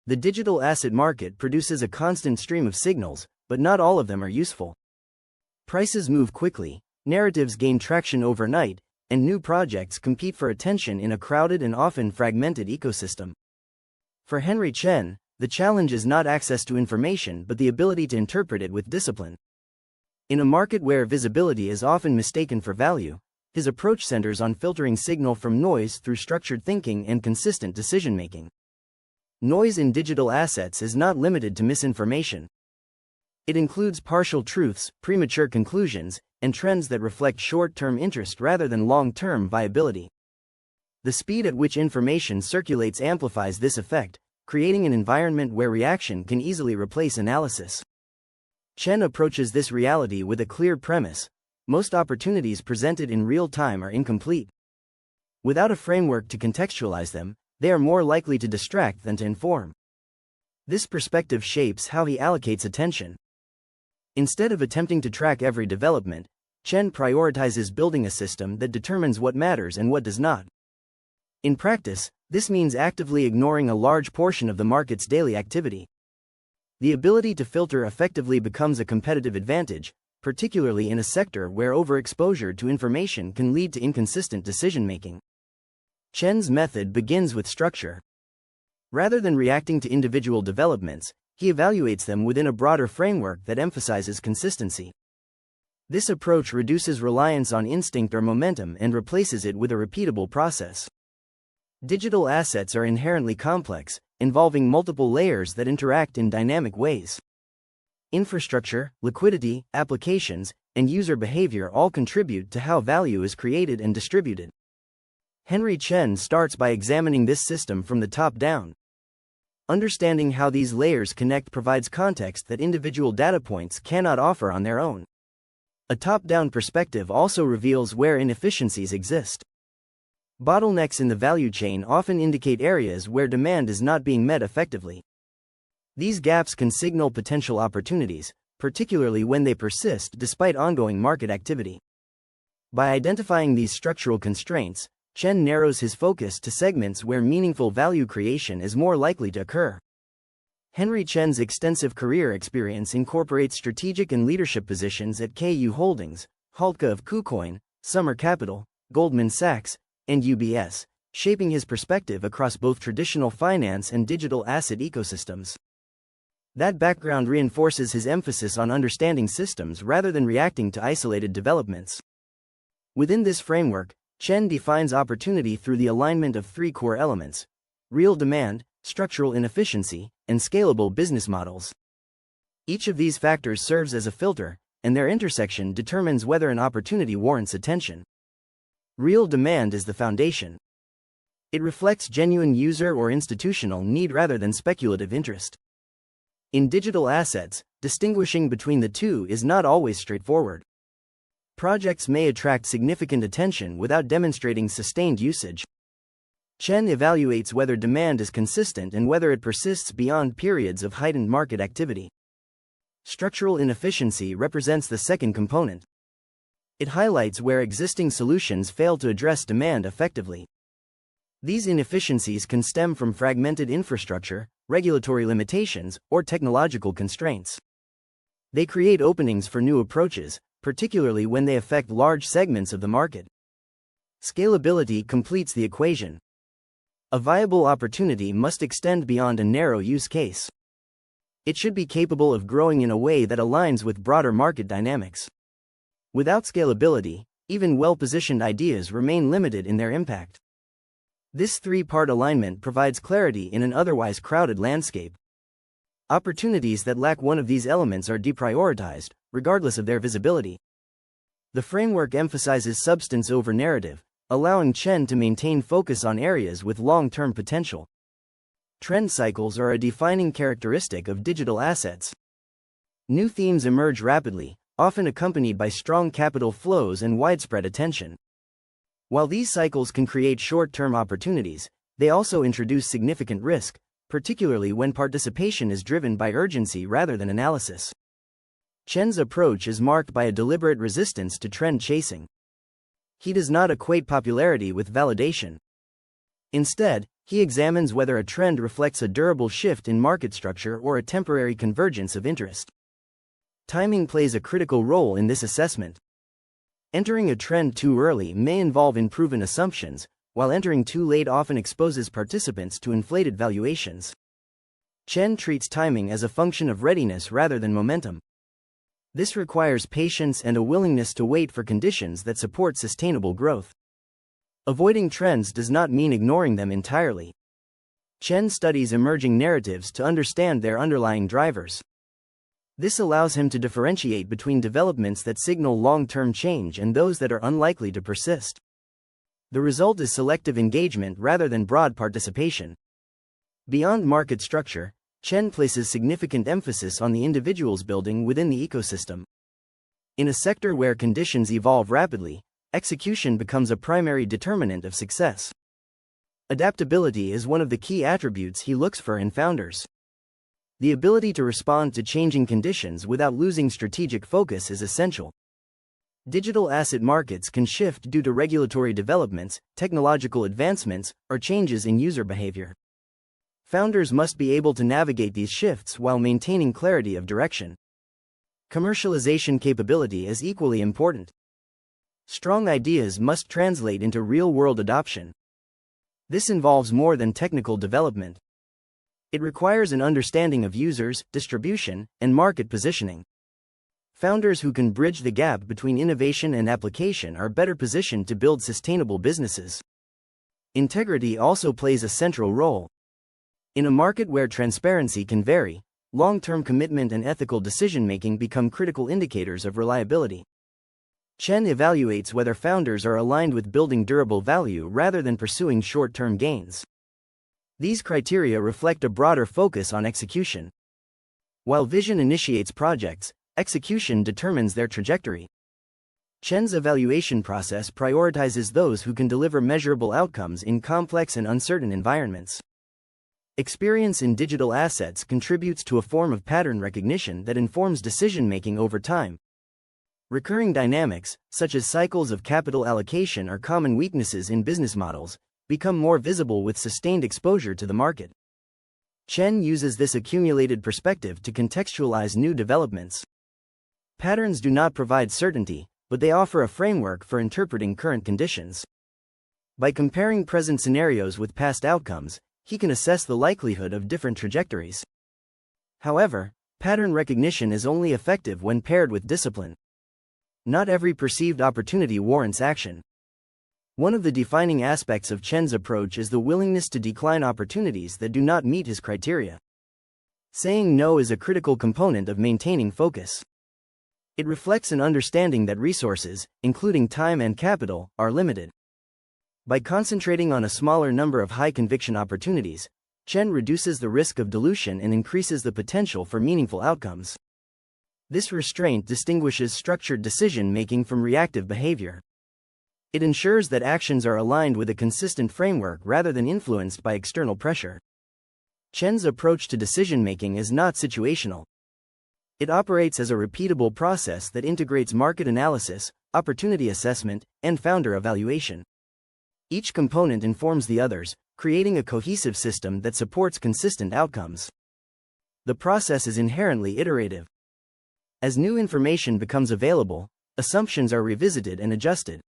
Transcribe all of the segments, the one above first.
The digital asset market produces a constant stream of signals, but not all of them are useful. Prices move quickly, narratives gain traction overnight, and new projects compete for attention in a crowded and often fragmented ecosystem. For Henry Chen, the challenge is not access to information but the ability to interpret it with discipline. In a market where visibility is often mistaken for value, his approach centers on filtering signal from noise through structured thinking and consistent decision-making. Noise in digital assets is not limited to misinformation. It includes partial truths, premature conclusions, and trends that reflect short-term interest rather than long-term viability. The speed at which information circulates amplifies this effect, creating an environment where reaction can easily replace analysis. Chen approaches this reality with a clear premise: most opportunities presented in real time are incomplete. Without a framework to contextualize them, they are more likely to distract than to inform. This perspective shapes how he allocates attention. Instead of attempting to track every development, Chen prioritizes building a system that determines what matters and what does not. In practice, this means actively ignoring a large portion of the market's daily activity. The ability to filter effectively becomes a competitive advantage, particularly in a sector where overexposure to information can lead to inconsistent decision-making. Chen's method begins with structure. Rather than reacting to individual developments, he evaluates them within a broader framework that emphasizes consistency. This approach reduces reliance on instinct or momentum and replaces it with a repeatable process. Digital assets are inherently complex, involving multiple layers that interact in dynamic ways. Infrastructure, liquidity, applications, and user behavior all contribute to how value is created and distributed. Henry Chen starts by examining this system from the top down. Understanding how these layers connect provides context that individual data points cannot offer on their own. A top-down perspective also reveals where inefficiencies exist. Bottlenecks in the value chain often indicate areas where demand is not being met effectively. These gaps can signal potential opportunities, particularly when they persist despite ongoing market activity. By identifying these structural constraints, Chen narrows his focus to segments where meaningful value creation is more likely to occur. Henry Chen's extensive career experience incorporates strategic and leadership positions at KU Holdings, Haltka of KuCoin, Summer Capital, Goldman Sachs, and UBS, shaping his perspective across both traditional finance and digital asset ecosystems. That background reinforces his emphasis on understanding systems rather than reacting to isolated developments. Within this framework, Chen defines opportunity through the alignment of three core elements: real demand, structural inefficiency, and scalable business models. Each of these factors serves as a filter, and their intersection determines whether an opportunity warrants attention. Real demand is the foundation. It reflects genuine user or institutional need rather than speculative interest. In digital assets, distinguishing between the two is not always straightforward. Projects may attract significant attention without demonstrating sustained usage. Chen evaluates whether demand is consistent and whether it persists beyond periods of heightened market activity. Structural inefficiency represents the second component. It highlights where existing solutions fail to address demand effectively. These inefficiencies can stem from fragmented infrastructure, regulatory limitations, or technological constraints. They create openings for new approaches, particularly when they affect large segments of the market. Scalability completes the equation. A viable opportunity must extend beyond a narrow use case. It should be capable of growing in a way that aligns with broader market dynamics. Without scalability, even well-positioned ideas remain limited in their impact. This three-part alignment provides clarity in an otherwise crowded landscape. Opportunities that lack one of these elements are deprioritized, regardless of their visibility. The framework emphasizes substance over narrative, allowing Chen to maintain focus on areas with long-term potential. Trend cycles are a defining characteristic of digital assets. New themes emerge rapidly, often accompanied by strong capital flows and widespread attention. While these cycles can create short-term opportunities, they also introduce significant risk, particularly when participation is driven by urgency rather than analysis. Chen's approach is marked by a deliberate resistance to trend chasing. He does not equate popularity with validation. Instead, He examines whether a trend reflects a durable shift in market structure or a temporary convergence of interest. Timing plays a critical role in this assessment. Entering a trend too early may involve unproven assumptions, while entering too late often exposes participants to inflated valuations. Chen treats timing as a function of readiness rather than momentum. This requires patience and a willingness to wait for conditions that support sustainable growth. Avoiding trends does not mean ignoring them entirely. Chen studies emerging narratives to understand their underlying drivers. This allows him to differentiate between developments that signal long-term change and those that are unlikely to persist. The result is selective engagement rather than broad participation. Beyond market structure, Chen places significant emphasis on the individuals building within the ecosystem. In a sector where conditions evolve rapidly, execution becomes a primary determinant of success. Adaptability is one of the key attributes he looks for in founders. The ability to respond to changing conditions without losing strategic focus is essential. Digital asset markets can shift due to regulatory developments, technological advancements, or changes in user behavior. Founders must be able to navigate these shifts while maintaining clarity of direction. Commercialization capability is equally important. Strong ideas must translate into real-world adoption. This involves more than technical development. It requires an understanding of users, distribution, and market positioning. Founders who can bridge the gap between innovation and application are better positioned to build sustainable businesses. Integrity also plays a central role. In a market where transparency can vary, long-term commitment and ethical decision-making become critical indicators of reliability. Chen evaluates whether founders are aligned with building durable value rather than pursuing short-term gains. These criteria reflect a broader focus on execution. While vision initiates projects, execution determines their trajectory. Chen's evaluation process prioritizes those who can deliver measurable outcomes in complex and uncertain environments. Experience in digital assets contributes to a form of pattern recognition that informs decision-making over time. Recurring dynamics, such as cycles of capital allocation or common weaknesses in business models, become more visible with sustained exposure to the market. Chen uses this accumulated perspective to contextualize new developments. Patterns do not provide certainty, but they offer a framework for interpreting current conditions. By comparing present scenarios with past outcomes, he can assess the likelihood of different trajectories. However, pattern recognition is only effective when paired with discipline. Not every perceived opportunity warrants action. One of the defining aspects of Chen's approach is the willingness to decline opportunities that do not meet his criteria. Saying no is a critical component of maintaining focus. It reflects an understanding that resources, including time and capital, are limited. By concentrating on a smaller number of high-conviction opportunities, Chen reduces the risk of dilution and increases the potential for meaningful outcomes. This restraint distinguishes structured decision-making from reactive behavior. It ensures that actions are aligned with a consistent framework rather than influenced by external pressure. Chen's approach to decision-making is not situational. It operates as a repeatable process that integrates market analysis, opportunity assessment, and founder evaluation. Each component informs the others, creating a cohesive system that supports consistent outcomes. The process is inherently iterative. As new information becomes available, assumptions are revisited and adjusted.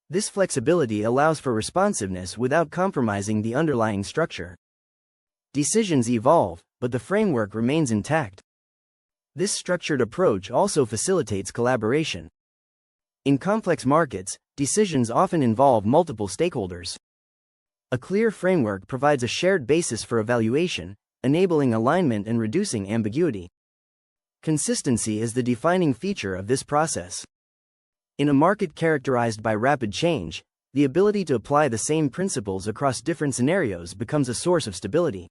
This flexibility allows for responsiveness without compromising the underlying structure. Decisions evolve, but the framework remains intact. This structured approach also facilitates collaboration. In complex markets, decisions often involve multiple stakeholders. A clear framework provides a shared basis for evaluation, enabling alignment and reducing ambiguity. Consistency is the defining feature of this process. In a market characterized by rapid change, the ability to apply the same principles across different scenarios becomes a source of stability.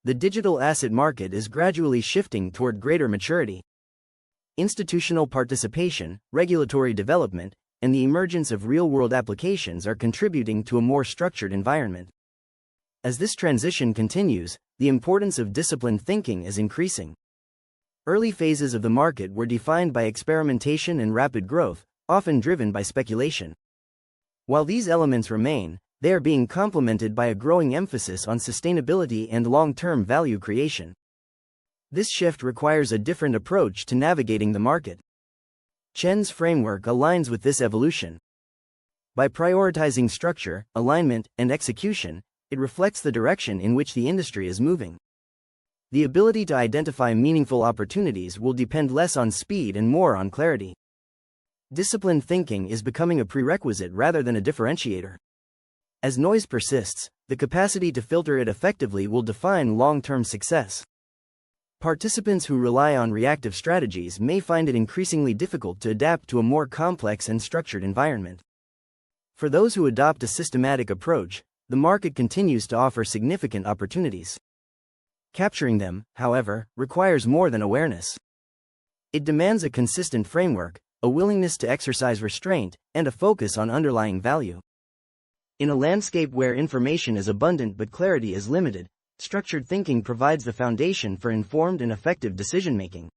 The digital asset market is gradually shifting toward greater maturity. Institutional participation, regulatory development, and the emergence of real-world applications are contributing to a more structured environment. As this transition continues, the importance of disciplined thinking is increasing. Early phases of the market were defined by experimentation and rapid growth, often driven by speculation. While these elements remain, They are being complemented by a growing emphasis on sustainability and long-term value creation. This shift requires a different approach to navigating the market. Chen's framework aligns with this evolution. By prioritizing structure, alignment, and execution, it reflects the direction in which the industry is moving. The ability to identify meaningful opportunities will depend less on speed and more on clarity. Disciplined thinking is becoming a prerequisite rather than a differentiator. As noise persists, the capacity to filter it effectively will define long-term success. Participants who rely on reactive strategies may find it increasingly difficult to adapt to a more complex and structured environment. For those who adopt a systematic approach, the market continues to offer significant opportunities. Capturing them, however, requires more than awareness. It demands a consistent framework, a willingness to exercise restraint, and a focus on underlying value. In a landscape where information is abundant but clarity is limited, structured thinking provides the foundation for informed and effective decision-making.